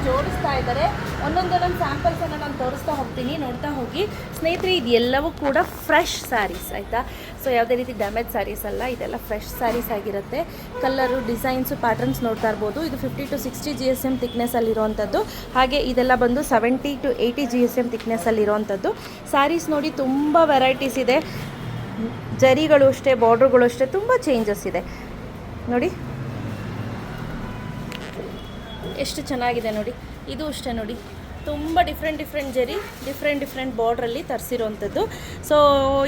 ಜೋಡಿಸ್ತಾ ಇದ್ದಾರೆ. ಒಂದೊಂದು ಸ್ಯಾಂಪಲ್ಸನ್ನು ನಾನು ತೋರಿಸ್ತಾ ಹೋಗ್ತೀನಿ, ನೋಡ್ತಾ ಹೋಗಿ ಸ್ನೇಹಿತರೆ. ಇದು ಎಲ್ಲವೂ ಕೂಡ ಫ್ರೆಶ್ ಸ್ಯಾರೀಸ್ ಆಯಿತಾ. ಸೊ ಯಾವುದೇ ರೀತಿ ಡ್ಯಾಮೇಜ್ ಸ್ಯಾರೀಸ್ ಅಲ್ಲ, ಇದೆಲ್ಲ ಫ್ರೆಶ್ ಸ್ಯಾರೀಸ್ ಆಗಿರುತ್ತೆ. ಕಲರು, ಡಿಸೈನ್ಸು, ಪ್ಯಾಟರ್ನ್ಸ್ ನೋಡ್ತಾ ಇರ್ಬೋದು. ಇದು 50 to 60 GSM ಥಿಕ್ನೆಸ್ಸಲ್ಲಿರುವಂಥದ್ದು. ಹಾಗೆ ಇದೆಲ್ಲ ಬಂದು 70 to 80 GSM ಥಿಕ್ನೆಸ್ಸಲ್ಲಿರುವಂಥದ್ದು. ಸ್ಯಾರೀಸ್ ನೋಡಿ ತುಂಬ ವೆರೈಟೀಸ್ ಇದೆ. ಜರಿಗಳು ಅಷ್ಟೇ, ಬಾರ್ಡ್ರುಗಳು ಅಷ್ಟೇ, ತುಂಬ ಚೇಂಜಸ್ ಇದೆ ನೋಡಿ. ಎಷ್ಟು ಚೆನ್ನಾಗಿದೆ ನೋಡಿ. ಇದು ಅಷ್ಟೇ ನೋಡಿ, ತುಂಬ ಡಿಫ್ರೆಂಟ್ ಜರಿ, ಡಿಫ್ರೆಂಟ್ ಬಾರ್ಡ್ರಲ್ಲಿ ತರಿಸಿರೋವಂಥದ್ದು. ಸೊ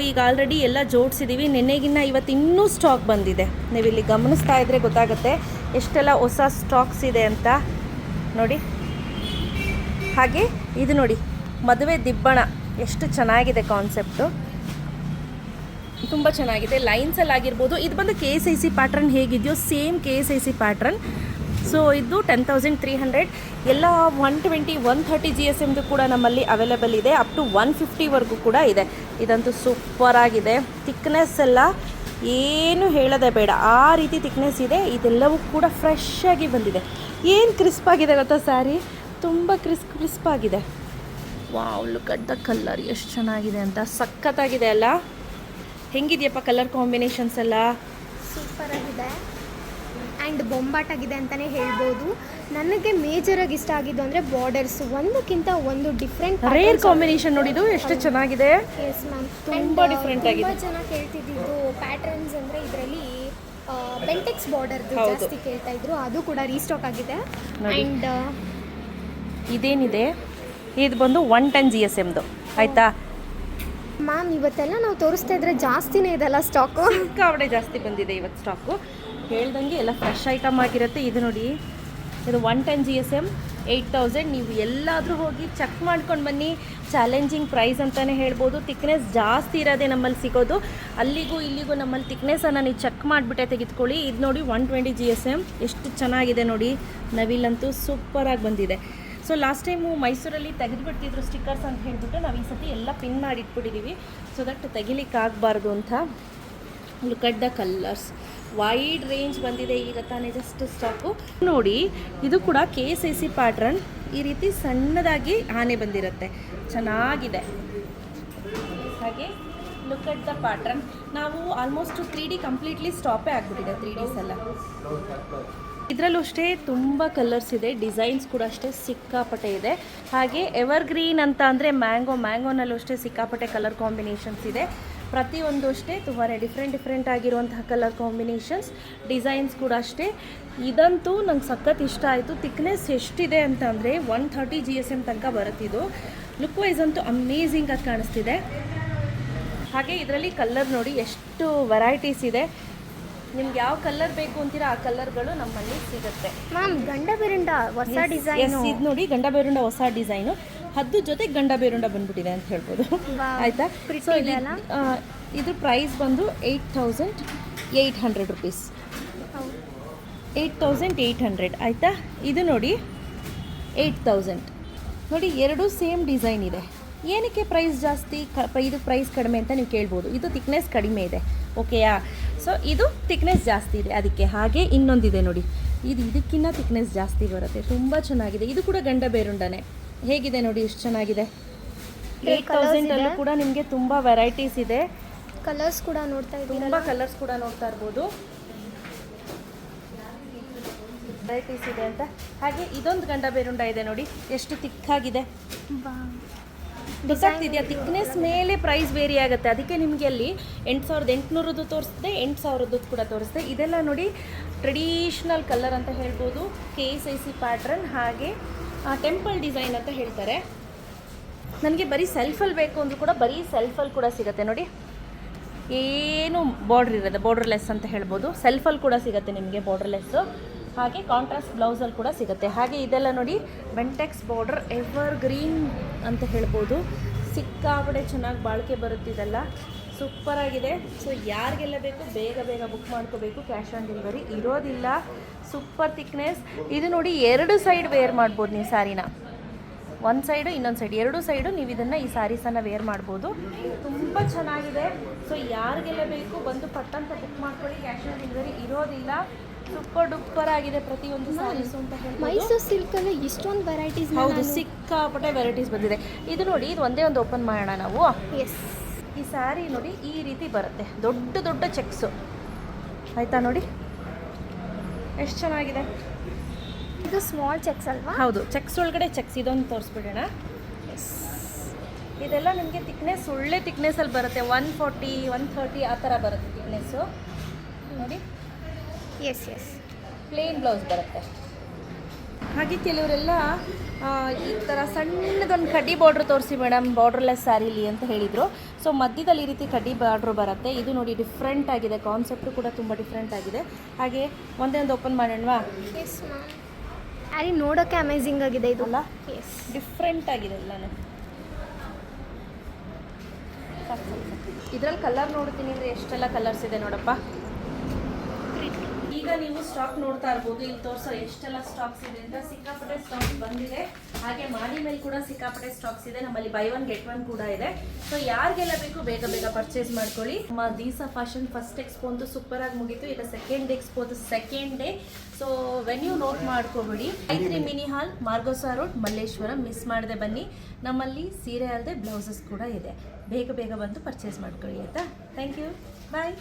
ಈಗ ಆಲ್ರೆಡಿ ಎಲ್ಲ ಜೋಡಿಸಿದ್ದೀವಿ. ನೆನ್ನೆಗಿನ್ನ ಇವತ್ತು ಇನ್ನೂ ಸ್ಟಾಕ್ ಬಂದಿದೆ. ನೀವು ಇಲ್ಲಿ ಗಮನಿಸ್ತಾ ಇದ್ದರೆ ಗೊತ್ತಾಗುತ್ತೆ ಎಷ್ಟೆಲ್ಲ ಹೊಸ ಸ್ಟಾಕ್ಸ್ ಇದೆ ಅಂತ ನೋಡಿ. ಹಾಗೆ ಇದು ನೋಡಿ, ಮದುವೆ ದಿಬ್ಬಣ, ಎಷ್ಟು ಚೆನ್ನಾಗಿದೆ ಕಾನ್ಸೆಪ್ಟು, ತುಂಬ ಚೆನ್ನಾಗಿದೆ. ಲೈನ್ಸಲ್ಲಿ ಆಗಿರ್ಬೋದು. ಇದು ಬಂದು KSIC ಪ್ಯಾಟ್ರನ್ ಹೇಗಿದೆಯೋ ಸೇಮ್ KSIC ಪ್ಯಾಟ್ರನ್. ಸೊ ಇದು 10,300. ಎಲ್ಲ 120, 130 GSMದು ಕೂಡ ನಮ್ಮಲ್ಲಿ ಅವೈಲೇಬಲ್ ಇದೆ. ಅಪ್ ಟು 150ವರೆಗೂ ಕೂಡ ಇದೆ. ಇದಂತೂ ಸೂಪರಾಗಿದೆ. ಥಿಕ್ನೆಸ್ ಎಲ್ಲ ಏನು ಹೇಳೋದೇ ಬೇಡ, ಆ ರೀತಿ ಥಿಕ್ನೆಸ್ ಇದೆ. ಇದೆಲ್ಲವೂ ಕೂಡ ಫ್ರೆಶ್ ಆಗಿ ಬಂದಿದೆ. ಏನು ಕ್ರಿಸ್ಪ್ ಆಗಿದೆ ಗೊತ್ತಾ ಸ್ಯಾರಿ, ತುಂಬ ಕ್ರಿಸ್ಪ್ ಆಗಿದೆ. Wow, look at the colour, ಎಷ್ಟು ಚೆನ್ನಾಗಿದೆ ಅಂತ. ಸಖತ್ತಾಗಿದೆ ಅಲ್ಲ. ಹೆಂಗಿದೆಯಪ್ಪ ಕಲರ್ ಕಾಂಬಿನೇಷನ್ಸ್ ಎಲ್ಲ? ಸೂಪರಾಗಿದೆ ಆ್ಯಂಡ್ ಬೊಂಬಾಟಾಗಿದೆ ಅಂತಲೇ ಹೇಳ್ಬೋದು. ನನಗೆ ಮೇಜರಾಗಿ ಇಷ್ಟ ಆಗಿದ್ದು ಅಂದರೆ ಬಾರ್ಡರ್ಸ್, ಒಂದಕ್ಕಿಂತ ಒಂದು ಡಿಫ್ರೆಂಟ್ ರೇರ್ ಕಾಂಬಿನೇಷನ್ ನೋಡಿದ್ದು ಎಷ್ಟು ಚೆನ್ನಾಗಿದೆ. ಎಸ್ ಮ್ಯಾಮ್, ತುಂಬ ಡಿಫ್ರೆಂಟ್ ಆಗಿದೆ. ತುಂಬ ಜನ ಕೇಳ್ತಿದ್ದು ಪ್ಯಾಟರ್ನ್ಸ್ ಅಂದರೆ ಇದರಲ್ಲಿ ಬೆಂಟೆಕ್ಸ್ ಬಾರ್ಡರ್ದು ಜಾಸ್ತಿ ಕೇಳ್ತಾ ಇದ್ರು. ಅದು ಕೂಡ ರೀಸ್ಟಾಕ್ ಆಗಿದೆ. ಆ್ಯಂಡ್ ಇದೇನಿದೆ, ಇದು ಬಂದು 110 GSMದು ಆಯಿತಾ ಮ್ಯಾಮ್. ಇವತ್ತೆಲ್ಲ ನಾವು ತೋರಿಸ್ತಾ ಇದ್ರೆ ಜಾಸ್ತಿನೇ ಇದೆಲ್ಲ ಸ್ಟಾಕು, ಸಿಕ್ಕಾಪಟ್ಟೆ ಜಾಸ್ತಿ ಬಂದಿದೆ ಇವತ್ತು ಸ್ಟಾಕು. ಹೇಳ್ದಂಗೆ ಎಲ್ಲ ಫ್ರೆಶ್ ಐಟಮ್ ಆಗಿರುತ್ತೆ. ಇದು ನೋಡಿ, ಇದು 110 GSM 8,000. ನೀವು ಎಲ್ಲಾದರೂ ಹೋಗಿ ಚೆಕ್ ಮಾಡ್ಕೊಂಡು ಬನ್ನಿ. ಚಾಲೆಂಜಿಂಗ್ ಪ್ರೈಸ್ ಅಂತಲೇ ಹೇಳ್ಬೋದು. ಥಿಕ್ನೆಸ್ ಜಾಸ್ತಿ ಇರೋದೇ ನಮ್ಮಲ್ಲಿ ಸಿಗೋದು. ಅಲ್ಲಿಗೂ ಇಲ್ಲಿಗೂ ನಮ್ಮಲ್ಲಿ ಥಿಕ್ನೆಸ್ಸನ್ನು ನೀವು ಚೆಕ್ ಮಾಡಿಬಿಟ್ಟೆ ತೆಗೆದುಕೊಳ್ಳಿ. ಇದು ನೋಡಿ 120 GSM, ಎಷ್ಟು ಚೆನ್ನಾಗಿದೆ ನೋಡಿ. ನವಿಲಂತೂ ಸೂಪರಾಗಿ ಬಂದಿದೆ. ಸೊ ಲಾಸ್ಟ್ ಟೈಮು ಮೈಸೂರಲ್ಲಿ ತೆಗೆದುಬಿಡ್ತಿದ್ರು ಸ್ಟಿಕ್ಕರ್ಸ್ ಅಂತ ಹೇಳಿಬಿಟ್ಟು ನಾವು ಈ ಸತಿ ಎಲ್ಲ ಪಿನ್ ಮಾಡಿ ಇಟ್ಬಿಟ್ಟಿದ್ದೀವಿ, ಸೊ ದಟ್ ತೆಗಿಲಿಕ್ಕಾಗಬಾರ್ದು ಅಂತ. Look at the colours, wide range ಬಂದಿದೆ. ಈಗ ತಾನೇ ಜಸ್ಟ್ ಸ್ಟಾಕು ನೋಡಿ. ಇದು ಕೂಡ KSIC ಪ್ಯಾಟ್ರನ್, ಈ ರೀತಿ ಸಣ್ಣದಾಗಿ ಆನೆ ಬಂದಿರುತ್ತೆ, ಚೆನ್ನಾಗಿದೆ. ಹಾಗೆ ಲುಕ್ ಅಟ್ ದ ಪ್ಯಾಟ್ರನ್. ನಾವು ಆಲ್ಮೋಸ್ಟ್ 3D ಕಂಪ್ಲೀಟ್ಲಿ ಸ್ಟಾಪೇ ಆಗಿಬಿಟ್ಟಿದೆ, 3Ds ಎಲ್ಲ. ಇದರಲ್ಲೂ ಅಷ್ಟೇ ತುಂಬ ಕಲರ್ಸ್ ಇದೆ, ಡಿಸೈನ್ಸ್ ಕೂಡ ಅಷ್ಟೇ ಸಿಕ್ಕಾಪಟ್ಟೆ ಇದೆ. ಹಾಗೆ ಎವರ್ಗ್ರೀನ್ ಅಂತ ಅಂದರೆ ಮ್ಯಾಂಗೋನಲ್ಲೂ ಅಷ್ಟೇ ಸಿಕ್ಕಾಪಟ್ಟೆ ಕಲರ್ ಕಾಂಬಿನೇಷನ್ಸ್ ಇದೆ. ಪ್ರತಿಯೊಂದು ಅಷ್ಟೇ ತುಂಬಾ ಡಿಫ್ರೆಂಟ್ ಆಗಿರುವಂತಹ ಕಲರ್ ಕಾಂಬಿನೇಷನ್ಸ್, ಡಿಸೈನ್ಸ್ ಕೂಡ ಅಷ್ಟೇ. ಇದಂತೂ ನಂಗೆ ಸಖತ್ ಇಷ್ಟ ಆಯಿತು. ಥಿಕ್ನೆಸ್ ಎಷ್ಟಿದೆ ಅಂತ ಅಂದರೆ 130 GSM ತನಕ ಬರುತ್ತಿದ್ದು. ಲುಕ್ ವೈಸ್ ಅಂತೂ ಅಮೇಝಿಂಗಾಗಿ ಕಾಣಿಸ್ತಿದೆ. ಹಾಗೆ ಇದರಲ್ಲಿ ಕಲರ್ ನೋಡಿ ಎಷ್ಟು ವೆರೈಟೀಸ್ ಇದೆ. ನಿಮ್ಗೆ ಯಾವ ಕಲರ್ ಬೇಕು ಅಂತೀರಾ ಆ ಕಲರ್ಗಳು ನಮ್ಮಲ್ಲಿ ಸಿಗುತ್ತೆ ಮ್ಯಾಮ್. ಗಂಡ ಬೇರುಂಡ ಹೊಸ ಡಿಸೈನ್. ಇದು ನೋಡಿ, ಗಂಡ ಬೇರುಂಡ ಹೊಸ ಡಿಸೈನು. ಹದ್ದು ಜೊತೆಗೆ ಗಂಡ ಬೇರುಂಡ ಬಂದ್ಬಿಟ್ಟಿದೆ ಅಂತ ಹೇಳ್ಬೋದು ಆಯಿತಾ. ಸೊ ಇದ್ರ ಪ್ರೈಸ್ ಬಂದು 8,800 rupees. 8,800 ಆಯಿತಾ. ಇದು ನೋಡಿ 8,000. ನೋಡಿ, ಎರಡೂ ಸೇಮ್ ಡಿಸೈನ್ ಇದೆ. ಏನಕ್ಕೆ ಪ್ರೈಸ್ ಜಾಸ್ತಿ, ಇದು ಪ್ರೈಸ್ ಕಡಿಮೆ ಅಂತ ನೀವು ಕೇಳ್ಬೋದು. ಇದು ಥಿಕ್ನೆಸ್ ಕಡಿಮೆ ಇದೆ, ಓಕೆಯಾ. ಸೊ ಇದು ಥಿಕ್ನೆಸ್ ಜಾಸ್ತಿ ಇದೆ ಅದಕ್ಕೆ. ಹಾಗೆ ಇನ್ನೊಂದಿದೆ ನೋಡಿ, ಇದು ಇದಕ್ಕಿಂತ ಥಿಕ್ನೆಸ್ ಜಾಸ್ತಿ ಬರುತ್ತೆ, ತುಂಬ ಚೆನ್ನಾಗಿದೆ. ಇದು ಕೂಡ ಗಂಡ ಬೇರುಂಡನೇ. ಹೇಗಿದೆ ನೋಡಿ, ಎಷ್ಟು ಚೆನ್ನಾಗಿದೆ. 8,000 ಕೂಡ ನಿಮಗೆ ತುಂಬ ವೆರೈಟೀಸ್ ಇದೆ. ಕಲರ್ಸ್ ಕೂಡ ನೋಡ್ತಾ ಇದ್ದೀವಿ, ತುಂಬ ಕಲರ್ಸ್ ಕೂಡ ನೋಡ್ತಾ ಇರ್ಬೋದು, ವೆರೈಟೀಸ್ ಇದೆ ಅಂತ. ಹಾಗೆ ಇದೊಂದು ಗಂಡ ಬೇರುಂಡ ಇದೆ ನೋಡಿ, ಎಷ್ಟು ತಿಕ್ಕಾಗಿದೆ. ಗೊತ್ತಾಗ್ತಿದೆಯಾ? ಥಿಕ್ನೆಸ್ ಮೇಲೆ ಪ್ರೈಸ್ ವೇರಿ ಆಗುತ್ತೆ. ಅದಕ್ಕೆ ನಿಮಗೆ ಅಲ್ಲಿ 8,800 ತೋರಿಸ್ದೆ, 8,000 ಕೂಡ ತೋರಿಸ್ದೆ. ಇದೆಲ್ಲ ನೋಡಿ ಟ್ರೆಡಿಷ್ನಲ್ ಕಲರ್ ಅಂತ ಹೇಳ್ಬೋದು, KSIC ಪ್ಯಾಟ್ರನ್. ಹಾಗೆ ಟೆಂಪಲ್ ಡಿಸೈನ್ ಅಂತ ಹೇಳ್ತಾರೆ. ನನಗೆ ಬರೀ ಸೆಲ್ಫಲ್ಲಿ ಬೇಕು ಅಂದರೂ ಕೂಡ ಬರೀ ಸೆಲ್ಫಲ್ಲಿ ಕೂಡ ಸಿಗುತ್ತೆ ನೋಡಿ. ಏನು ಬಾರ್ಡ್ರ್ ಇರೋದು, ಬಾರ್ಡ್ರ್ಲೆಸ್ ಅಂತ ಹೇಳ್ಬೋದು. ಸೆಲ್ಫಲ್ಲಿ ಕೂಡ ಸಿಗುತ್ತೆ ನಿಮಗೆ ಬಾರ್ಡ್ರ್ಲೆಸ್ಸು. ಹಾಗೆ ಕಾಂಟ್ರಾಸ್ಟ್ ಬ್ಲೌಸಲ್ಲಿ ಕೂಡ ಸಿಗುತ್ತೆ. ಹಾಗೆ ಇದೆಲ್ಲ ನೋಡಿ ಬೆಂಟೆಕ್ಸ್ ಬಾರ್ಡರ್, ಎವರ್ ಗ್ರೀನ್ ಅಂತ ಹೇಳ್ಬೋದು. ಸಿಕ್ಕಾಪಟ್ಟೆ ಚೆನ್ನಾಗಿ ಬಾಳಿಕೆ ಬರುತ್ತಿದೆಲ್ಲ, ಸೂಪರಾಗಿದೆ. ಸೊ ಯಾರಿಗೆಲ್ಲ ಬೇಕು ಬೇಗ ಬುಕ್ ಮಾಡ್ಕೋಬೇಕು. ಕ್ಯಾಶ್ ಆನ್ ಡೆಲಿವರಿ ಇರೋದಿಲ್ಲ. Super thickness. ಇದು ನೋಡಿ, ಎರಡು ಸೈಡ್ ವೇರ್ ಮಾಡ್ಬೋದು ನೀವು ಸ್ಯಾರಿನ. ಒಂದು ಸೈಡು ಇನ್ನೊಂದು ಸೈಡ್, ಎರಡು ಸೈಡು ನೀವು ಇದನ್ನು ಈ ಸ್ಯಾರೀಸನ್ನು ವೇರ್ ಮಾಡ್ಬೋದು. ತುಂಬ ಚೆನ್ನಾಗಿದೆ. ಸೊ ಯಾರಿಗೆಲ್ಲ ಬೇಕು ಬಂದು ಪಟ್ಟಂತ ಬುಕ್ ಮಾಡ್ಕೊಳ್ಳಿ. ಕ್ಯಾಶ್ ಆನ್ ಡೆಲಿವರಿ ಇರೋದಿಲ್ಲ. ಸೂಪರ್ ಡೂಪರ್ ಆಗಿದೆ ಪ್ರತಿಯೊಂದು ಸ್ಯಾರೀಸು ಅಂತ ಹೇಳ್ಬೋದು. ಮೈಸೂರು ಸಿಲ್ಕಲ್ಲಿ ಇಷ್ಟೊಂದು ವೆರೈಟೀಸ್. ಹೌದು, ಸಿಕ್ಕಾಪಟ್ಟೆ ವೆರೈಟೀಸ್ ಬಂದಿದೆ. ಇದು ನೋಡಿ, ಇದು ಒಂದೇ ಒಂದು ಓಪನ್ ಮಾಡೋಣ ನಾವು. ಎಸ್, ಈ ಸ್ಯಾರಿ ನೋಡಿ ಈ ರೀತಿ ಬರುತ್ತೆ, ದೊಡ್ಡ ದೊಡ್ಡ ಚೆಕ್ಸು, ಆಯಿತಾ? ನೋಡಿ ಎಷ್ಟು ಚೆನ್ನಾಗಿದೆ. ಇದು ಸ್ಮಾಲ್ ಚೆಕ್ಸ್ ಅಲ್ವಾ? ಹೌದು, ಚೆಕ್ಸ್ ಒಳಗಡೆ ಚೆಕ್ಸ್. ಇದೊಂದು ತೋರಿಸ್ಬಿಡೋಣ. ಎಸ್, ಇದೆಲ್ಲ ನಿಮಗೆ ತಿಕ್ನೆಸ್ ಒಳ್ಳೆ ತಿಕ್ನೆಸ್ಸಲ್ಲಿ ಬರುತ್ತೆ. 140 130 ಆ ಥರ ಬರುತ್ತೆ ತಿಕ್ನೆಸ್ಸು. ನೋಡಿ, ಎಸ್ ಎಸ್, ಪ್ಲೇನ್ ಬ್ಲೌಸ್ ಬರುತ್ತೆ. ಹಾಗೆ ಕೆಲವರೆಲ್ಲ ಈ ಥರ ಸಣ್ಣದೊಂದು ಕಡ್ಡಿ ಬಾರ್ಡ್ರ್ ತೋರಿಸಿ ಮೇಡಮ್, ಬಾರ್ಡ್ರ್ಲೆಸ್ ಸ್ಯಾರಿಲಿ ಅಂತ ಹೇಳಿದರು. ಸೊ ಮಧ್ಯದಲ್ಲಿ ಈ ರೀತಿ ಕಡ್ಡಿ ಬಾರ್ಡ್ರು ಬರುತ್ತೆ. ಇದು ನೋಡಿ ಡಿಫ್ರೆಂಟ್ ಆಗಿದೆ, ಕಾನ್ಸೆಪ್ಟು ಕೂಡ ತುಂಬ ಡಿಫ್ರೆಂಟ್ ಆಗಿದೆ. ಹಾಗೆ ಒಂದೇ ಒಂದು ಓಪನ್ ಮಾಡೋಣವಾ? Yes ma'am. ಸ್ಯಾರಿ ನೋಡೋಕ್ಕೆ ಅಮೇಝಿಂಗ್ ಆಗಿದೆ ಇದು ಅಲ್ಲ? ಎಸ್, ಡಿಫ್ರೆಂಟ್ ಆಗಿದೆ ಎಲ್ಲನೂ. ಇದರಲ್ಲಿ ಕಲರ್ ನೋಡ್ತೀನಿ ಅಂದರೆ ಎಷ್ಟೆಲ್ಲ ಕಲರ್ಸ್ ಇದೆ ನೋಡಪ್ಪ. ಈಗ ನೀವು ಸ್ಟಾಕ್ ನೋಡ್ತಾ ಇರ್ಬೋದು, ಇಲ್ಲಿ ತೋರಿಸೋ ಎಷ್ಟೆಲ್ಲ ಸ್ಟಾಕ್ಸ್ ಇದೆ ಅಂತ. ಸಿಕ್ಕಾಪಟ್ಟೆ ಸ್ಟಾಕ್ಸ್ ಬಂದಿದೆ. ಹಾಗೆ ಮಾಡಿ ಮೇಲೆ ಕೂಡ ಸಿಕ್ಕಾಪಟ್ಟೆ ಸ್ಟಾಕ್ಸ್ ಇದೆ. ನಮ್ಮಲ್ಲಿ ಬೈ ಒನ್ ಗೆಟ್ ಒನ್ ಕೂಡ ಇದೆ. ಸೊ ಯಾರಿಗೆಲ್ಲ ಬೇಕು ಬೇಗ ಬೇಗ ಪರ್ಚೇಸ್ ಮಾಡ್ಕೊಳ್ಳಿ. ನಮ್ಮ ದೀಸಾ ಫ್ಯಾಷನ್ ಫಸ್ಟ್ ಎಕ್ಸ್ಪೋ ಅಂತೂ ಸೂಪರ್ ಆಗಿ ಮುಗೀತು. ಈಗ second expo second day. So venue note ಮಾಡ್ಕೊಬಿಡಿ. 53 mini hall, Margosa road, Malleshwaram. Miss ಮಾಡದೆ ಬನ್ನಿ. ನಮ್ಮಲ್ಲಿ ಸೀರೆ ಅಲ್ಲದೆ ಬ್ಲೌಸಸ್ ಕೂಡ ಇದೆ. ಬೇಗ ಬೇಗ ಬಂದು ಪರ್ಚೇಸ್ ಮಾಡ್ಕೊಳ್ಳಿ ಆಯಿತಾ? Thank you, bye.